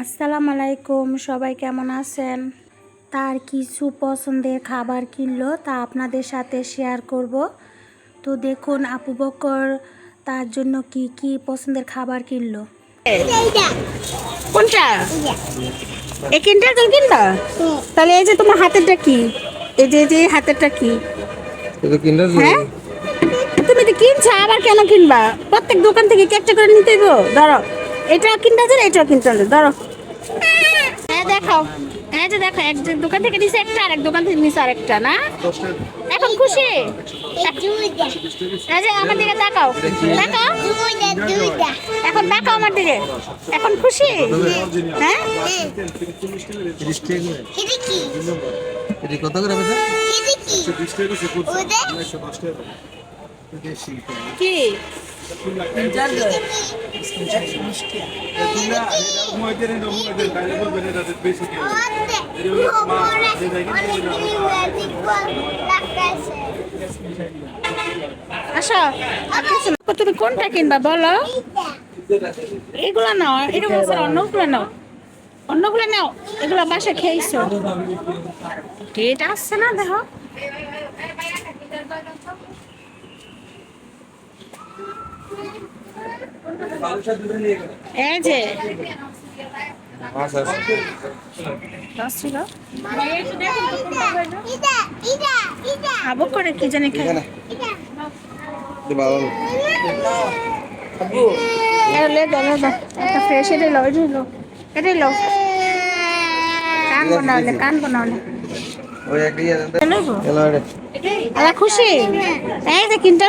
আসসালামু আলাইকুম, সবাই কেমন আছেন? তার কিছু পছন্দের খাবার কিনলো, তা আপনাদের সাথে শেয়ার করব। তো দেখুন আপু বকর তার জন্য কি কি পছন্দের খাবার কিনলো। কোনটা? এই কিনটা তো কিনবা? তাহলে এই যে তোমার হাতেরটা কি? এই যে হাতেরটা কি? হ্যাঁ, তুমি তো কিনছো আবার কেন কিনবা? প্রত্যেক দোকান থেকে একটা করে নিতে হইব। ধরো এটা কিনতে হবে, এটাও কিনতে হবে। ধরো, হ্যাঁ দেখাও। হ্যাঁ যে দেখো, এক দোকান থেকে নিছে একটা, আর এক দোকান থেকে নিছে আরেকটা। না এখন খুশি? এই যে আমার দিকে তাকাও, তাকাও, এখন তাকাও আমার দিকে। এখন খুশি? হ্যাঁ, কত করে বেচা? কি আসো, তুমি কোনটা কিনবা বলো? এগুলা নাও, এরকম আছে, অন্যগুলো নাও, অন্যগুলো নাও। এগুলো বাসা খেয়েছো, ডেট আসছে না দেখো। এই যে খাবো করে কি জানি খাই। একটা ফ্রেশ এটাই লো, এটাই লো, এটাই লো। কান বানাওলে, কান বানাওলে খুশি? এই যে কিনতে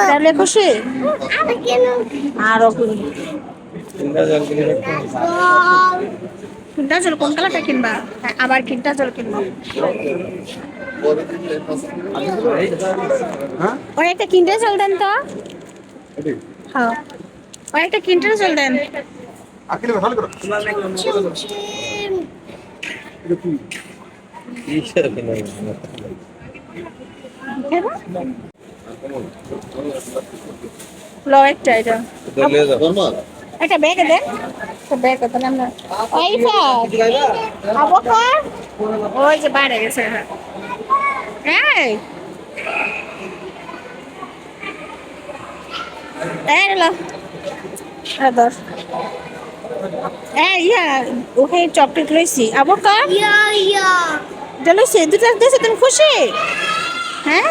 তাহলে খুশি। আরো কিনটা জল কোন কালারটা কিনবা? আবার কিনটা জল কিনবো। ওর একটা কিনটা জল দেন তো। হ্যাঁ, ওর একটা কিনটা জল দেন। লো একটা এটা একটা ব্যাগে দেন, ব্যাগ কত নাম না। ওই যে বাইরে গেছে। এই ওখানে চকলেট লইছি। আবকার লইছি দুটা দিয়েছে, তুমি খুশি? হ্যাঁ,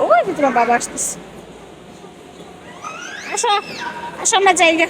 ওই যে তোমার বাবা আসতেছে। আসো আসো, আমরা জায়গা